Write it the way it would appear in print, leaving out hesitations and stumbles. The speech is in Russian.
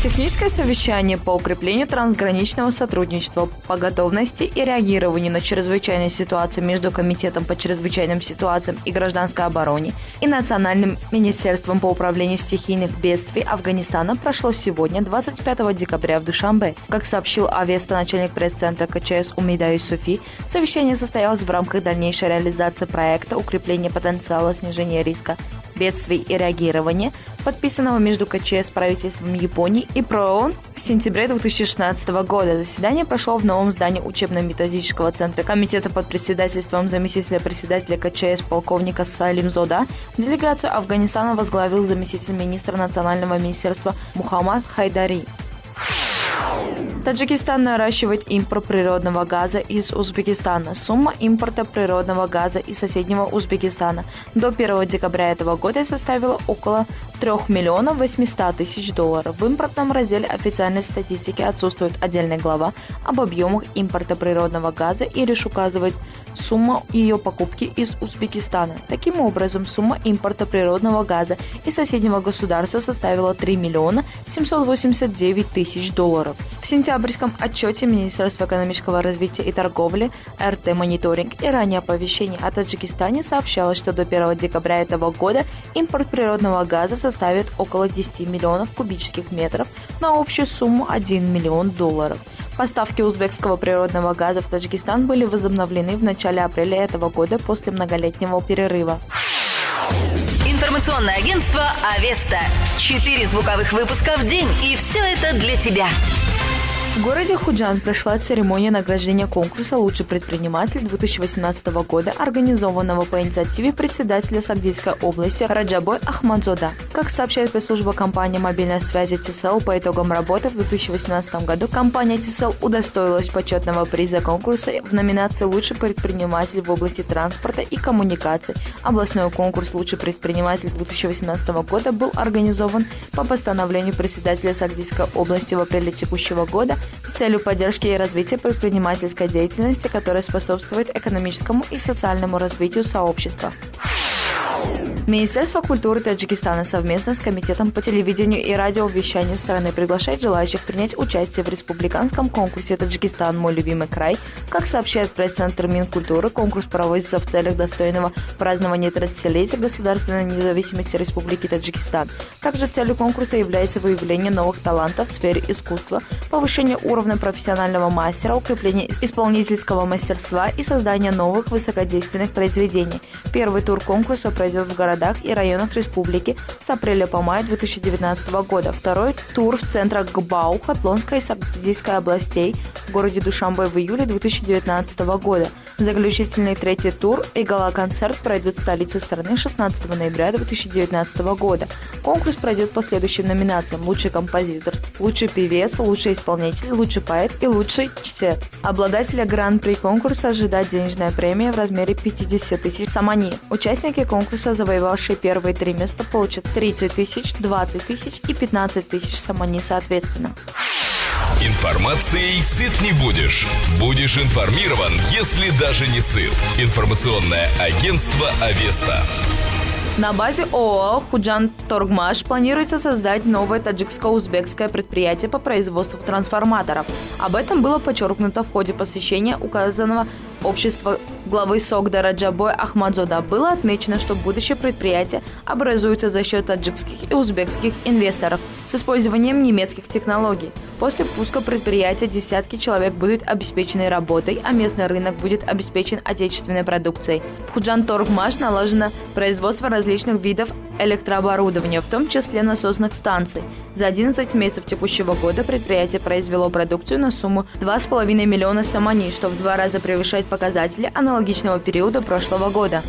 Техническое совещание по укреплению трансграничного сотрудничества по готовности и реагированию на чрезвычайные ситуации между Комитетом по чрезвычайным ситуациям и гражданской обороне и Национальным министерством по управлению стихийных бедствий Афганистана прошло сегодня, 25 декабря в Душанбе. Как сообщил Авеста, начальник пресс-центра КЧС Умида Юсуфи, совещание состоялось в рамках дальнейшей реализации проекта укрепления потенциала снижения риска бедствий и реагирования, подписанного между КЧС, правительством Японии и ПРООН в сентябре 2016 года. Заседание прошло в новом здании учебно-методического центра Комитета под председательством заместителя председателя КЧС полковника Салимзода. Делегацию Афганистана возглавил заместитель министра Национального министерства Мухаммад Хайдари. Таджикистан наращивает импорт природного газа из Узбекистана. Сумма импорта природного газа из соседнего Узбекистана до 1 декабря этого года составила около 3 миллионов 800 тысяч долларов. В импортном разделе официальной статистики отсутствует отдельная глава об объемах импорта природного газа и лишь указывает сумма ее покупки из Узбекистана. Таким образом, сумма импорта природного газа из соседнего государства составила 3 миллиона 789 тысяч долларов. В сентябрьском отчете Министерства экономического развития и торговли РТ Мониторинг и ранее оповещение о Таджикистане сообщалось, что до 1 декабря этого года импорт природного газа составит около 10 миллионов кубических метров на общую сумму 1 миллион долларов. Поставки узбекского природного газа в Таджикистан были возобновлены в начале апреля этого года после многолетнего перерыва. Информационное агентство «Авеста». 4 звуковых выпуска в день, и все это для тебя. В городе Худжанд прошла церемония награждения конкурса «Лучший предприниматель» 2018 года, организованного по инициативе председателя Сагдийской области Раджабой Ахмадзода. Как сообщает пресс-служба компании мобильной связи ТСЛ, по итогам работы в 2018 году компания ТСЛ удостоилась почетного приза конкурса в номинации «Лучший предприниматель в области транспорта и коммуникаций». Областной конкурс «Лучший предприниматель» 2018 года был организован по постановлению председателя Сагдийской области в апреле текущего года с целью поддержки и развития предпринимательской деятельности, которая способствует экономическому и социальному развитию сообщества. Министерство культуры Таджикистана совместно с Комитетом по телевидению и радиовещанию страны приглашает желающих принять участие в республиканском конкурсе «Таджикистан. Мой любимый край». Как сообщает пресс-центр Минкультуры, конкурс проводится в целях достойного празднования 30-летия государственной независимости Республики Таджикистан. Также целью конкурса является выявление новых талантов в сфере искусства, повышение уровня профессионального мастера, укрепление исполнительского мастерства и создание новых высокодейственных произведений. Первый тур конкурса пройдет в городах и районах республики с апреля по май 2019 года. Второй тур в центрах Гбау, Хатлонской и Сагдийской областей в городе Душанбе в июле 2019 года. Заключительный третий тур и гала-концерт пройдут в столице страны 16 ноября 2019 года. Конкурс пройдет по следующим номинациям: лучший композитор, лучший певец, лучший исполнитель, лучший поэт и лучший чтец. Обладателя гран-при конкурса ожидает денежная премия в размере 50 тысяч самани. Участники конкурса, завоевавшие первые 3 места, получат 30 тысяч, 20 тысяч и 15 тысяч самани соответственно. Информацией сыт не будешь. Будешь информирован, если даже не сыт. Информационное агентство «Авеста». На базе ООО «Худжанд Торгмаш» планируется создать новое таджикско-узбекское предприятие по производству трансформаторов. Об этом было подчеркнуто в ходе посвящения указанного общества главы СОГДа Раджабой Ахмадзода. Было отмечено, что будущее предприятие образуется за счет таджикских и узбекских инвесторов с использованием немецких технологий. После пуска предприятия десятки человек будут обеспечены работой, а местный рынок будет обеспечен отечественной продукцией. В Худжанд Торгмаш налажено производство различных видов электрооборудования, в том числе насосных станций. За 11 месяцев текущего года предприятие произвело продукцию на сумму 2,5 миллиона самани, что в 2 раза превышает показатели аналогичного периода прошлого года.